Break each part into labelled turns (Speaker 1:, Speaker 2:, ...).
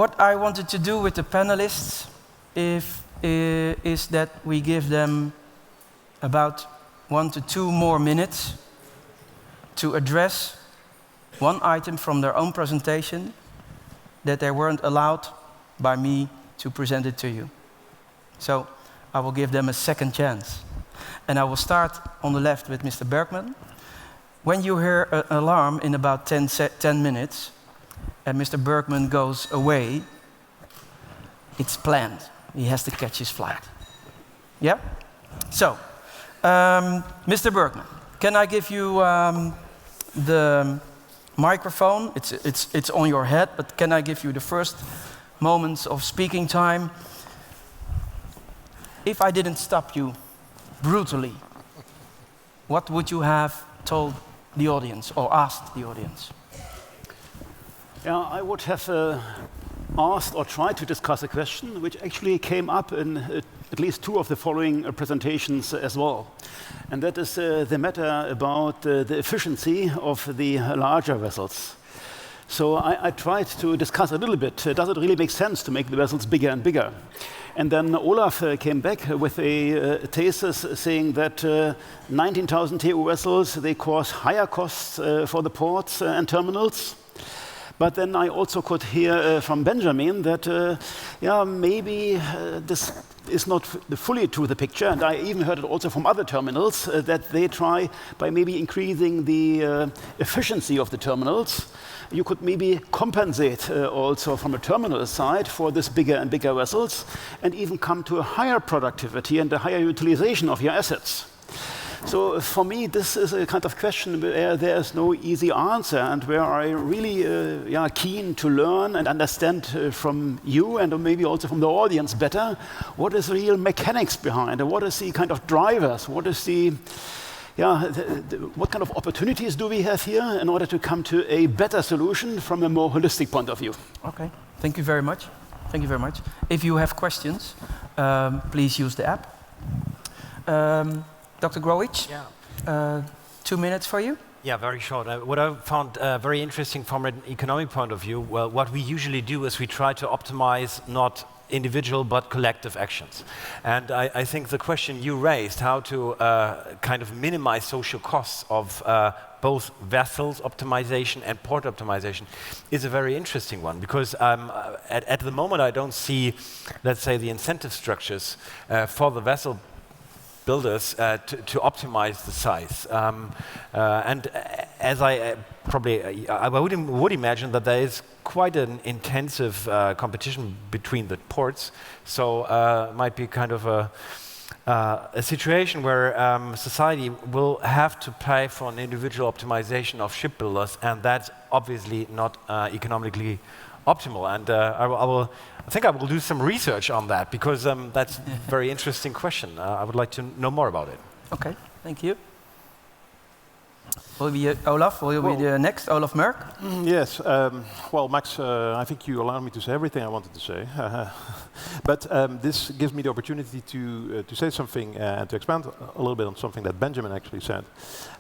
Speaker 1: What I wanted to do with the panelists is that we give them about 1 to 2 more minutes to address one item from their own presentation that they weren't allowed by me to present it to you. So I will give them a second chance. And I will start on the left with Mr. Bergmann. When you hear an alarm in about 10 minutes, and Mr. Bergmann goes away, it's planned. He has to catch his flight. Yeah? So, Mr. Bergmann, can I give you the microphone? It's on your head, but can I give you the first moments of speaking time? If I didn't stop you brutally, what would you have told the audience or asked the audience?
Speaker 2: Yeah, I would have asked or tried to discuss a question which actually came up in at least 2 of the following presentations as well. And that is the matter about the efficiency of the larger vessels. So I tried to discuss a little bit, does it really make sense to make the vessels bigger and bigger? And then Olaf came back with a thesis saying that 19,000 TEU vessels, they cause higher costs for the ports and terminals. But then I also could hear from Benjamin that, yeah, maybe this is not fully to the picture. And I even heard it also from other terminals that they try by maybe increasing the efficiency of the terminals. You could maybe compensate also from a terminal side for this bigger and bigger vessels and even come to a higher productivity and a higher utilization of your assets. So for me, this is a kind of question where there is no easy answer and where I really keen to learn and understand from you and maybe also from the audience better what is the real mechanics behind it, what is the kind of drivers, what is the what kind of opportunities do we have here in order to come to a better solution from a more holistic point of view?
Speaker 1: Okay, thank you very much. Thank you very much. If you have questions, please use the app. Dr. Growitsch, 2 minutes for you.
Speaker 3: Yeah, very short. What I found very interesting from an economic point of view, well, what we usually do is we try to optimize not individual but collective actions. And I think the question you raised, how to kind of minimize social costs of both vessels optimization and port optimization, is a very interesting one, because at the moment I don't see, let's say, the incentive structures for the vessel builders to optimize the size. And as I would imagine that there is quite an intensive competition between the ports, so might be kind of a situation where society will have to pay for an individual optimization of shipbuilders, and that's obviously not economically optimal. And I think I will do some research on that, because that's a very interesting question. I would like to know more about it.
Speaker 1: Okay, thank you. Will be Olaf, will you be the next? Olaf Merk?
Speaker 4: Yes, well, Max, I think you allowed me to say everything I wanted to say. But this gives me the opportunity to say something and to expand a little bit on something that Benjamin actually said,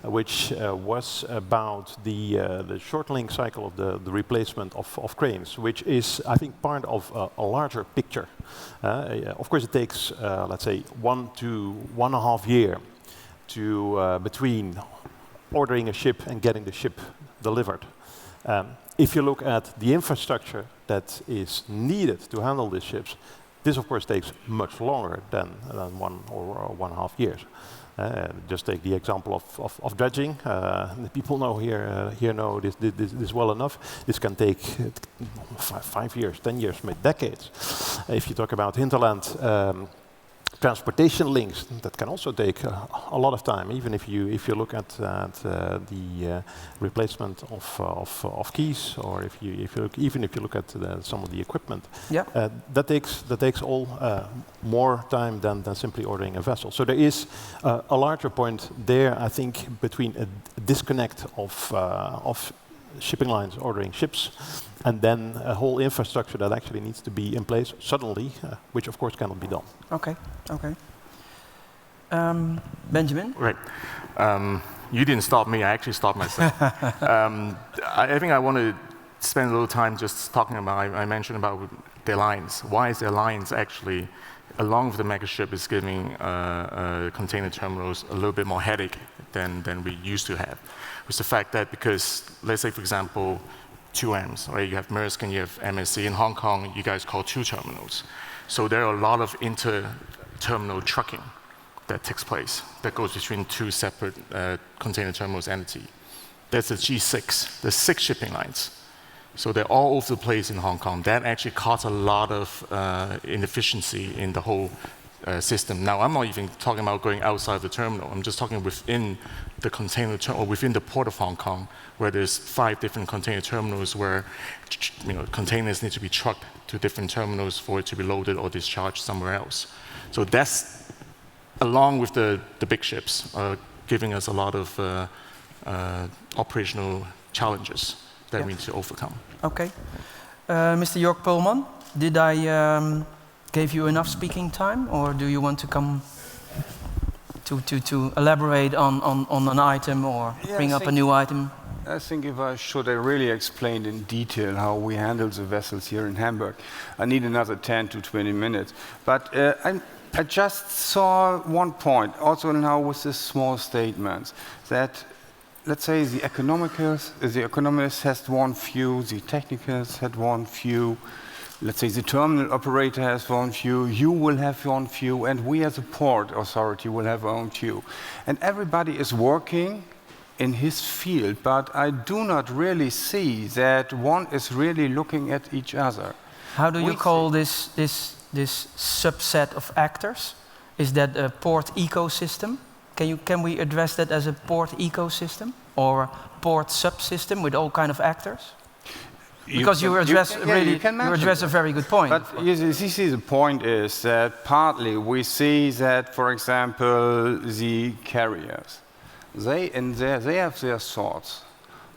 Speaker 4: which was about the shortening cycle of the replacement of cranes, which is, I think, part of a larger picture. Of course, it takes, let's say, 1 to 1.5 years to between ordering a ship and getting the ship delivered. If you look at the infrastructure that is needed to handle these ships, this of course takes much longer than 1 or 1.5 years. Just take the example of dredging. The people know here know this well enough. This can take 5 years, 10 years, maybe decades. If you talk about hinterland transportation links, that can also take a lot of time, even if you look at the replacement of keys, or if you look at some of the equipment.
Speaker 1: Yeah.
Speaker 4: That takes all more time than simply ordering a vessel. So there is a larger point there, I think, between a disconnect of shipping lines ordering ships, and then a whole infrastructure that actually needs to be in place suddenly, which of course cannot be done.
Speaker 1: Okay, okay. Benjamin?
Speaker 5: Right. You didn't stop me, I actually stopped myself. I think I want to spend a little time just talking about, I mentioned about the alliance. Why is the alliance actually, along with the megaship, is giving container terminals a little bit more headache than we used to have? It's the fact that because, let's say, for example, 2Ms, right? You have Merk and you have MSC. In Hong Kong, you guys call 2 terminals. So there are a lot of inter-terminal trucking that takes place, that goes between 2 separate container terminals entity. That's the G6, the 6 shipping lines. So they're all over the place in Hong Kong. That actually caused a lot of inefficiency in the whole system. Now, I'm not even talking about going outside the terminal. I'm just talking within the container terminal, or within the port of Hong Kong, where there's 5 different container terminals where containers need to be trucked to different terminals for it to be loaded or discharged somewhere else. So that's, along with the big ships, giving us a lot of operational challenges that we need to overcome.
Speaker 1: Okay. Mr. Jörg Pollmann, did I give you enough speaking time, or do you want to come to elaborate on an item or bring up a new item?
Speaker 6: I think if I should really explain in detail how we handle the vessels here in Hamburg, I need another 10 to 20 minutes. But I just saw one point, also now with this small statements, that let's say the economists has one view, the technicals had one view, let's say the terminal operator has one view, you will have one view, and we as a port authority will have our own view. And everybody is working in his field, but I do not really see that one is really looking at each other.
Speaker 1: How do you call this subset of actors? Is that a port ecosystem? Can we address that as a port ecosystem or a port subsystem with all kind of actors? Because you address a very good point.
Speaker 6: But you see, the point is that partly we see that, for example, the carriers, they have their thoughts.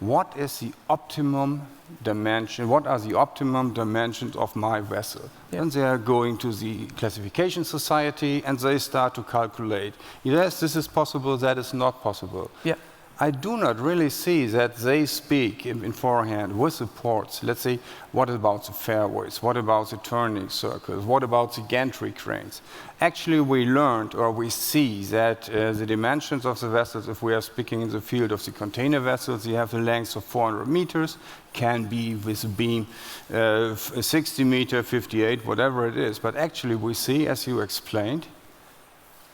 Speaker 6: What is the optimum dimension? What are the optimum dimensions of my vessel? Yeah. And they are going to the classification society and they start to calculate. Yes, this is possible, that is not possible. Yeah. I do not really see that they speak in forehand with the ports. Let's say, what about the fairways? What about the turning circles? What about the gantry cranes? Actually, we learned, or we see that the dimensions of the vessels, if we are speaking in the field of the container vessels, you have a length of 400 meters, can be with a beam 60 meter, 58, whatever it is. But actually, we see, as you explained,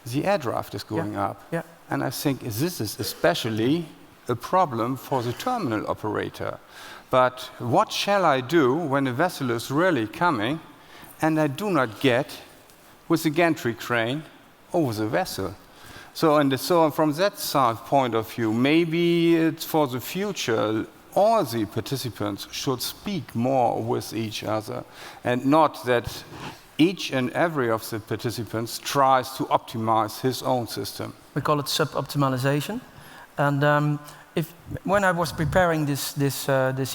Speaker 6: the air draft is going up. Yeah. And I think this is especially a problem for the terminal operator. But what shall I do when a vessel is really coming and I do not get with the gantry crane over the vessel? So from that point of view, maybe it's for the future, all the participants should speak more with each other, and not that each and every of the participants tries to optimize his own system.
Speaker 1: We call it sub-optimization. And when I was preparing this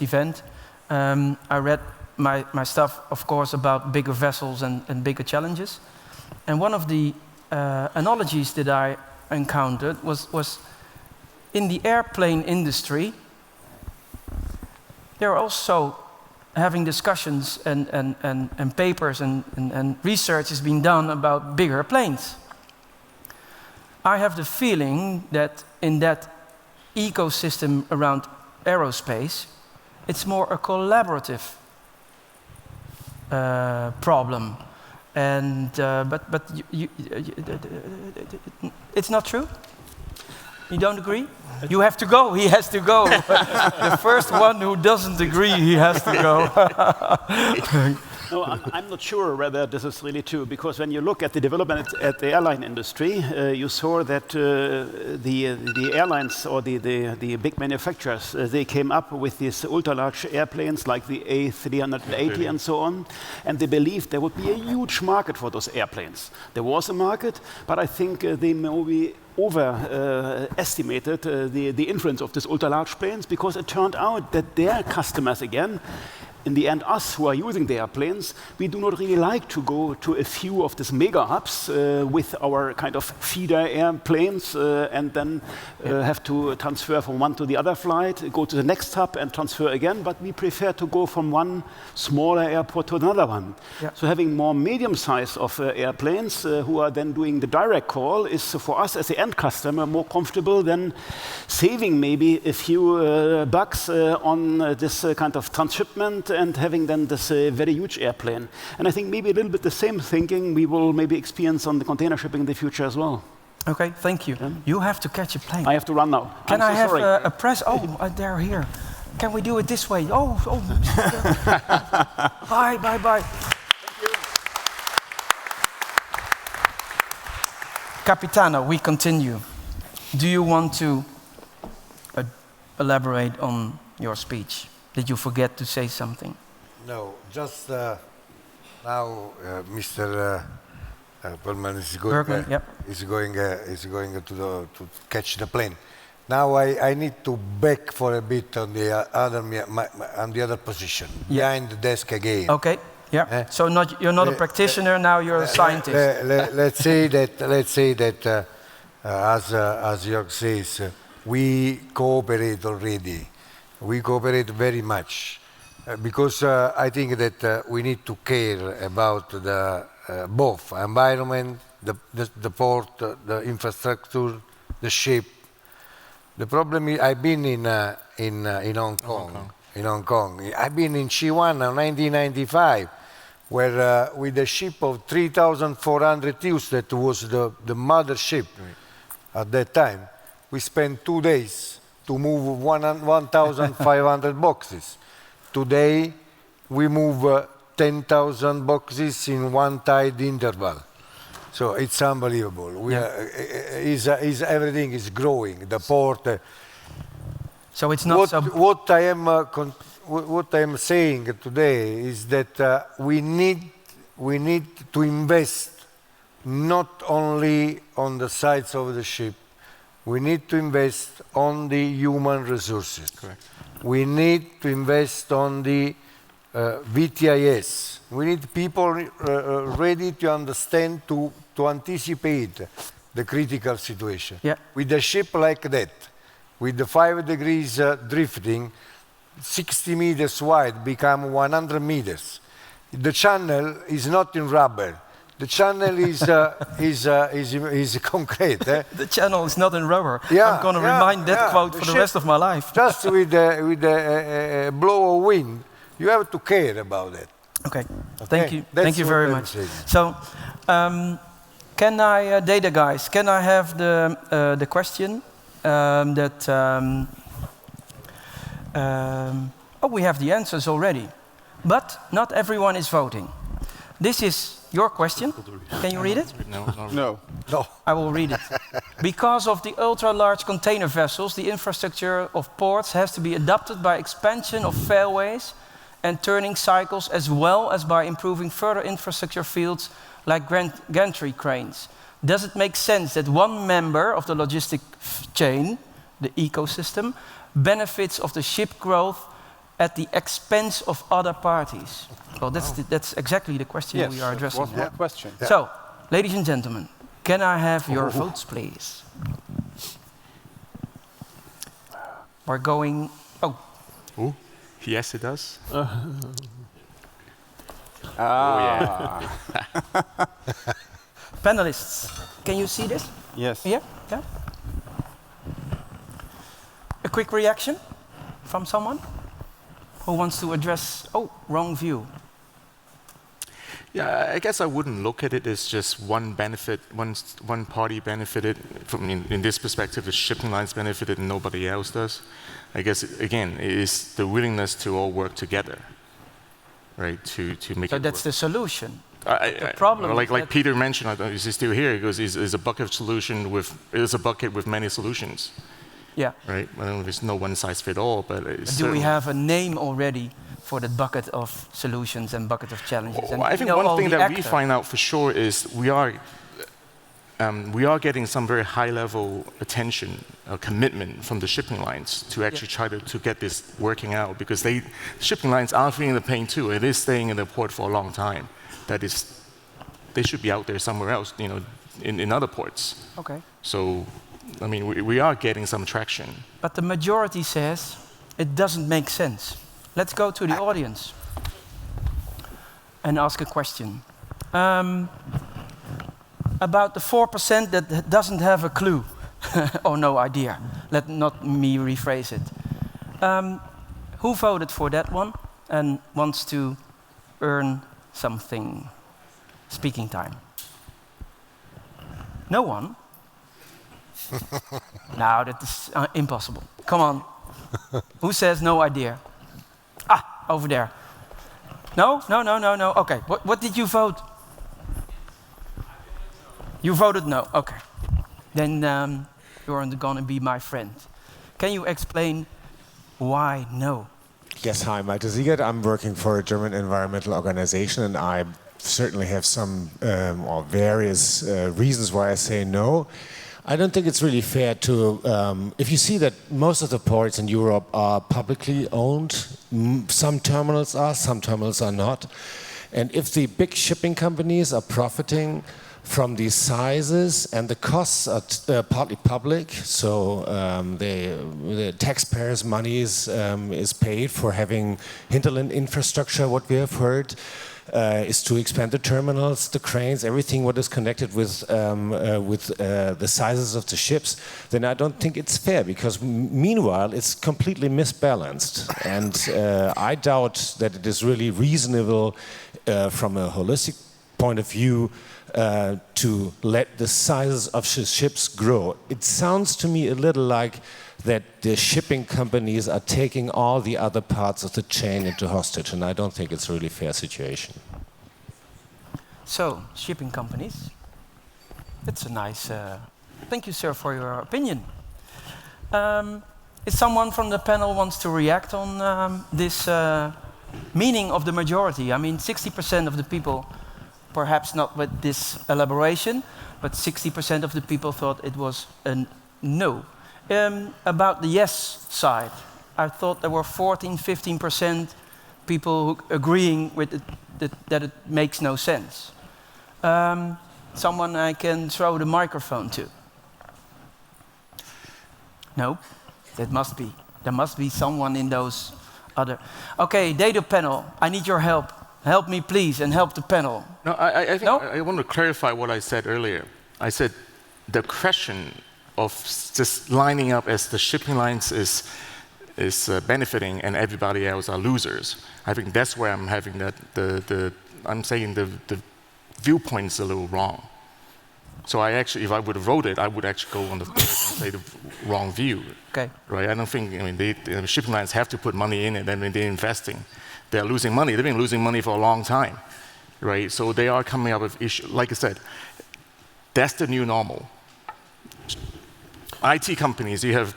Speaker 1: event, I read my stuff, of course, about bigger vessels and bigger challenges. And one of the analogies that I encountered was in the airplane industry, there are also having discussions and papers and research is being done about bigger planes. I have the feeling that in that ecosystem around aerospace, it's more a collaborative problem. And but it's not true? You don't agree? You have to go. He has to go. The first one who doesn't agree, he has to go.
Speaker 2: No, I'm not sure whether this is really true, because when you look at the development at the airline industry, you saw that the airlines or the big manufacturers, they came up with these ultra-large airplanes like the A380 and so on, and they believed there would be a huge market for those airplanes. There was a market, but I think they maybe overestimated the influence of these ultra-large planes, because it turned out that their customers, again, in the end, us who are using the airplanes, we do not really like to go to a few of these mega hubs with our kind of feeder airplanes and then have to transfer from one to the other flight, go to the next hub and transfer again, but we prefer to go from one smaller airport to another one.
Speaker 1: Yeah.
Speaker 2: So having more medium size of airplanes who are then doing the direct call is for us as the end customer more comfortable than saving maybe a few bucks on this kind of transshipment and having then this very huge airplane. And I think maybe a little bit the same thinking we will maybe experience on the container shipping in the future as well.
Speaker 1: Okay, thank you. You have to catch a plane.
Speaker 2: I have to run now.
Speaker 1: Can
Speaker 2: I'm
Speaker 1: I
Speaker 2: so
Speaker 1: have
Speaker 2: sorry.
Speaker 1: a press? Oh, they're here. Can we do it this way? Oh. Bye. Thank you. Capitano, we continue. Do you want to elaborate on your speech? Did you forget to say something?
Speaker 7: No, just now Mr. Pollmann is going.
Speaker 1: Bergmann, yep.
Speaker 7: Is going to catch the plane. Now I need to back for a bit on the other position, behind the desk again.
Speaker 1: Okay. Yeah. So you're not a practitioner now. You're a scientist.
Speaker 7: Let's say that as Jörg says, we cooperate already. We cooperate very much because I think that we need to care about the both environment, the port, the infrastructure, the ship. The problem is I've been in Hong Kong. In Hong Kong, I've been in Chi-1 in 1995, where with a ship of 3,400 TEUs, that was the mother ship at that time. We spent 2 days to move 1,500 boxes. Today, we move 10,000 boxes in one tide interval. So it's unbelievable. Everything is growing. The port.
Speaker 1: So it's not
Speaker 7: what I am saying today is that we need to invest not only on the sides of the ship. We need to invest on the human resources.
Speaker 5: Correct.
Speaker 7: We need to invest on the VTIS. We need people ready to understand, to anticipate the critical situation.
Speaker 1: Yeah.
Speaker 7: With a ship like that, with the 5 degrees drifting, 60 meters wide become 100 meters. The channel is not in rubber. The channel is concrete.
Speaker 1: The channel is not in rubber.
Speaker 7: Yeah,
Speaker 1: I'm going to remind that quote for the rest of my life.
Speaker 7: Just with a blow of wind, you have to care about it.
Speaker 1: Okay. Thank you.
Speaker 7: That's
Speaker 1: Thank you very
Speaker 7: what I'm
Speaker 1: much.
Speaker 7: saying.
Speaker 1: So, can I, data guys, can I have the question we have the answers already, but not everyone is voting. This is your question. Can you read it?
Speaker 6: No.
Speaker 1: I will read it. Because of the ultra-large container vessels, the infrastructure of ports has to be adapted by expansion of fairways and turning cycles, as well as by improving further infrastructure fields like gantry cranes. Does it make sense that one member of the logistic chain, the ecosystem, benefits of the ship growth at the expense of other parties? Well, that's exactly the question we are addressing.
Speaker 6: Yes, what question?
Speaker 7: Yeah.
Speaker 1: So, ladies and gentlemen, can I have your votes, please? We're going...
Speaker 5: Ooh. Yes, it does.
Speaker 1: Panelists, can you see this?
Speaker 6: Yes.
Speaker 1: Yeah? A quick reaction from someone who wants to address... Oh, wrong view.
Speaker 5: Yeah, I guess I wouldn't look at it as just one benefit, one party benefited. From in this perspective, the shipping lines benefited and nobody else does. I guess again, it is the willingness to all work together, right? To make it.
Speaker 1: So that's
Speaker 5: work.
Speaker 1: the solution.
Speaker 5: The
Speaker 1: problem is
Speaker 5: like
Speaker 1: that
Speaker 5: Peter mentioned, I don't know, is he still here? He goes, is a bucket solution is a bucket with many solutions.
Speaker 1: Yeah.
Speaker 5: Right. I don't know if there's no one size fit all, but
Speaker 1: do we have a name already for that bucket of solutions and bucket of challenges?
Speaker 5: Well,
Speaker 1: And
Speaker 5: I think one thing that we find out for sure is we are we are getting some very high-level attention, commitment from the shipping lines to actually try to get this working out, because shipping lines are feeling the pain too. It is staying in the port for a long time. They should be out there somewhere else, in other ports.
Speaker 1: Okay.
Speaker 5: So, I mean, we are getting some traction.
Speaker 1: But the majority says it doesn't make sense. Let's go to the audience and ask a question. About the 4% that doesn't have a clue or no idea. Let not me rephrase it. Who voted for that one and wants to earn something? Speaking time. No one? No, that is impossible. Come on. Who says no idea? Ah, over there. No? No. Okay. What did you vote? You voted no. Okay. Then you're going to be my friend. Can you explain why no?
Speaker 8: Yes, hi, Malte Siegert. I'm working for a German environmental organization, and I certainly have some or various reasons why I say no. I don't think it's really fair to, if you see that most of the ports in Europe are publicly owned, some terminals are, some terminals are not. And if the big shipping companies are profiting from these sizes and the costs are partly public, so the taxpayers' money is paid for having hinterland infrastructure, what we have heard, is to expand the terminals, the cranes, everything what is connected with the sizes of the ships, then I don't think it's fair, because meanwhile it's completely misbalanced. And I doubt that it is really reasonable from a holistic point of view to let the sizes of ships grow. It sounds to me a little like that the shipping companies are taking all the other parts of the chain into hostage, and I don't think it's a really fair situation.
Speaker 1: So, shipping companies. That's a nice... thank you, sir, for your opinion. If someone from the panel wants to react on this meaning of the majority, I mean, 60% of the people, perhaps not with this elaboration, but 60% of the people thought it was a no. About the yes side, I thought there were 15% people who agreeing with it, that it makes no sense. Someone I can throw the microphone to? No, there must be someone in those other. Okay, data panel, I need your help. Help me, please, and help the panel.
Speaker 5: No, I think I want to clarify what I said earlier. I said the question of just lining up as the shipping lines is benefiting and everybody else are losers. I think that's where I'm having that. I'm saying the viewpoint is a little wrong. So I actually, if I would have voted, I would actually go on the third and say the wrong view.
Speaker 1: Okay.
Speaker 5: Right. I don't think. I mean, the shipping lines have to put money in it. I mean, they're investing. They're losing money. They've been losing money for a long time, right? So they are coming up with issues. Like I said, that's the new normal. IT companies, you have,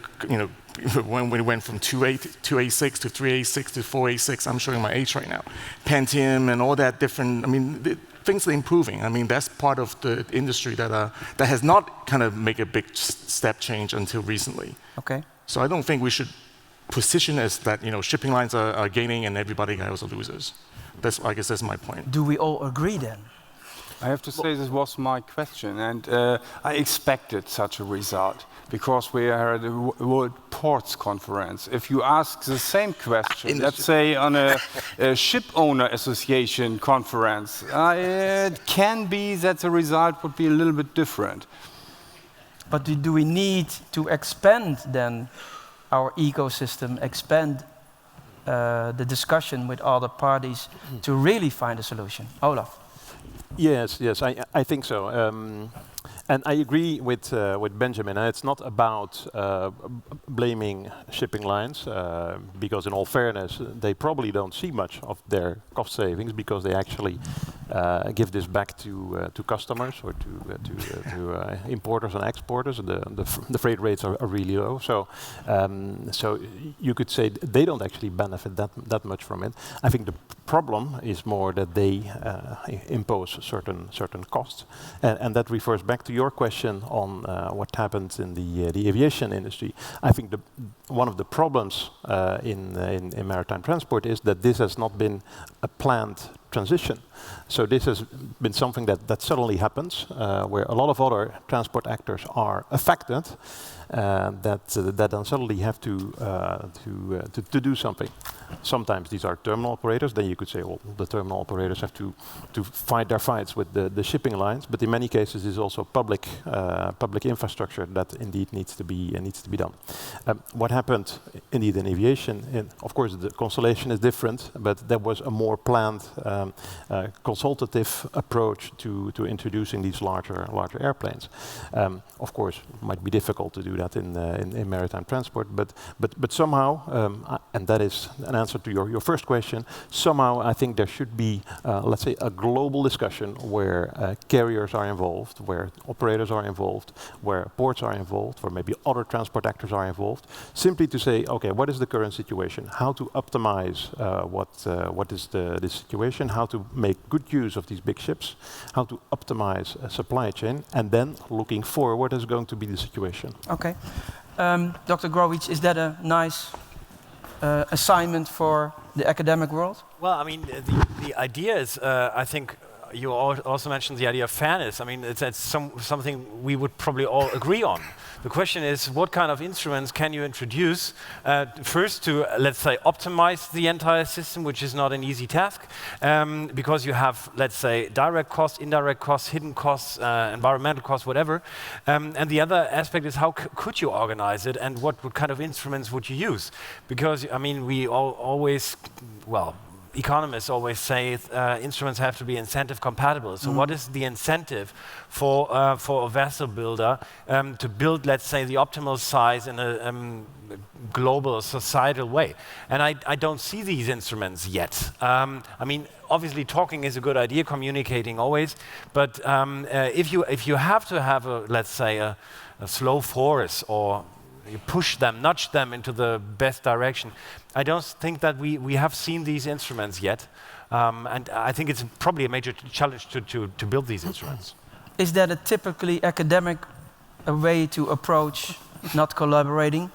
Speaker 5: when we went from 286 to 386 to 486, I'm showing my age right now. Pentium and all that different, I mean, things are improving. I mean, that's part of the industry that has not kind of make a big step change until recently.
Speaker 1: Okay.
Speaker 5: So I don't think we should position as that, shipping lines are gaining and everybody else are losers. I guess that's my point.
Speaker 1: Do we all agree then?
Speaker 6: I have to say this was my question, and I expected such a result, because we are at the World Ports Conference. If you ask the same question, let's say on a ship owner association conference, it can be that the result would be a little bit different.
Speaker 1: But do we need to expand then our ecosystem, expand the discussion with other parties to really find a solution? Olaf?
Speaker 4: Yes, I think so. And I agree with Benjamin. And it's not about blaming shipping lines, because in all fairness, they probably don't see much of their cost savings, because they actually give this back to customers or to importers and exporters. The freight rates are really low, so you could say they don't actually benefit that much from it. I think the problem is more that they impose certain costs, and that refers back to your question on what happens in the aviation industry. I think one of the problems in maritime transport is that this has not been a planned transition. So this has been something that suddenly happens, where a lot of other transport actors are affected, that then suddenly have to do something. Sometimes these are terminal operators. Then you could say, well, the terminal operators have to fight their fights with the shipping lines. But in many cases, it's also public infrastructure that indeed needs to be done. What happened indeed in aviation? Of course, the constellation is different, but there was a more planned consultative approach to introducing these larger airplanes. Of course, it might be difficult to do that in maritime transport, but somehow, and that is an answer to your first question, somehow I think there should be, let's say, a global discussion where carriers are involved, where operators are involved, where ports are involved, where maybe other transport actors are involved, simply to say, okay, what is the current situation? How to optimize what is the situation? How to make good use of these big ships? How to optimize a supply chain? And then looking forward, what is going to be the situation?
Speaker 1: Okay. Dr. Growitsch, is that a nice assignment for the academic world?
Speaker 3: Well, I mean, the idea is, I think you also mentioned the idea of fairness. I mean, it's something we would probably all agree on. The question is, what kind of instruments can you introduce first to, let's say, optimize the entire system, which is not an easy task, because you have, let's say, direct costs, indirect costs, hidden costs, environmental costs, whatever. And the other aspect is how could you organize it, and what kind of instruments would you use? Because, I mean, we always, well, economists always say instruments have to be incentive compatible. So what is the incentive for a vessel builder to build, let's say, the optimal size in a global societal way? And I don't see these instruments yet. I mean, obviously talking is a good idea, communicating always, but if you have to have a, let's say, a slow force, or you push them, nudge them into the best direction, I don't think that we have seen these instruments yet. And I think it's probably a major challenge to build these instruments.
Speaker 1: Is that a typically academic way to approach not collaborating?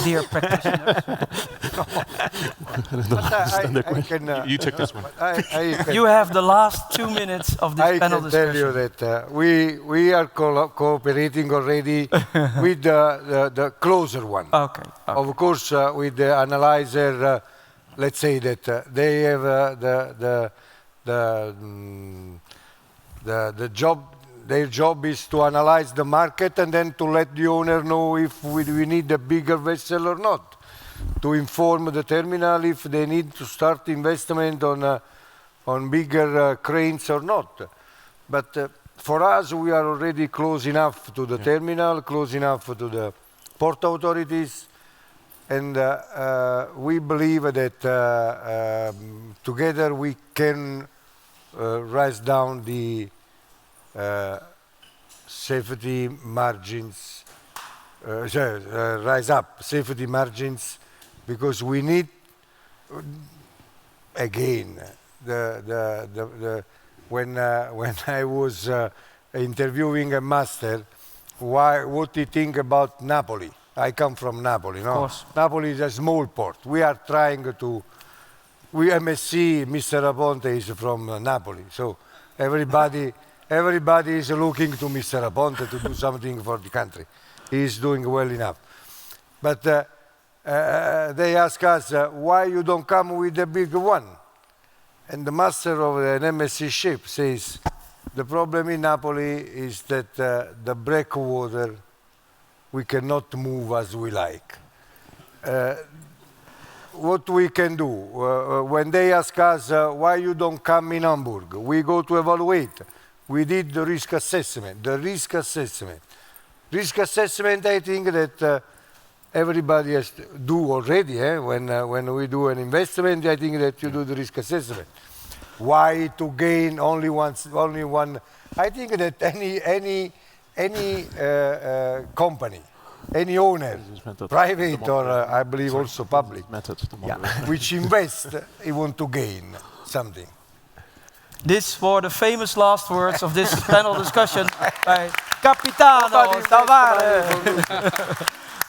Speaker 1: Dear practitioners.
Speaker 4: You took this one.
Speaker 1: You have the last 2 minutes of this panel discussion.
Speaker 7: I can tell you that we are cooperating already with the closer one.
Speaker 1: Okay.
Speaker 7: Of course, with the analyzer, let's say that they have the job. Their job is to analyze the market and then to let the owner know if we need a bigger vessel or not. To inform the terminal if they need to start investment on bigger cranes or not. But for us, we are already close enough to the terminal, close enough to the port authorities, and we believe that together we can rise down the safety margins, rise up safety margins, because we need, again, when I was interviewing a master, what do you think about Napoli? I come from Napoli, no? Of course. Napoli is a small port. We are trying to, MSc, Mr. Aponte is from Napoli, so everybody is looking to Mr. Aponte to do something for the country. He is doing well enough. But they ask us, why you don't come with the big one? And the master of an MSc ship says, the problem in Napoli is that the breakwater, we cannot move as we like. What we can do, when they ask us, why you don't come in Hamburg, we go to evaluate. We did the risk assessment. Risk assessment, I think that everybody has to do already. When we do an investment, I think that you do the risk assessment. Why to gain only one? I think that any company, any owner, private or I believe also public, which invest, he want to gain something.
Speaker 1: These were the famous last words of this panel discussion by Capitano Salvatore.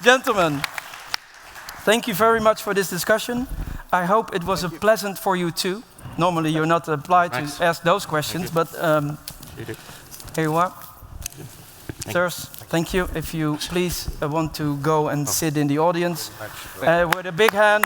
Speaker 1: Gentlemen, thank you very much for this discussion. I hope it was pleasant for you too. Normally you're not applied to ask those questions, but here you are. Sirs, thank you. If you please want to go and sit in the audience with a big hand.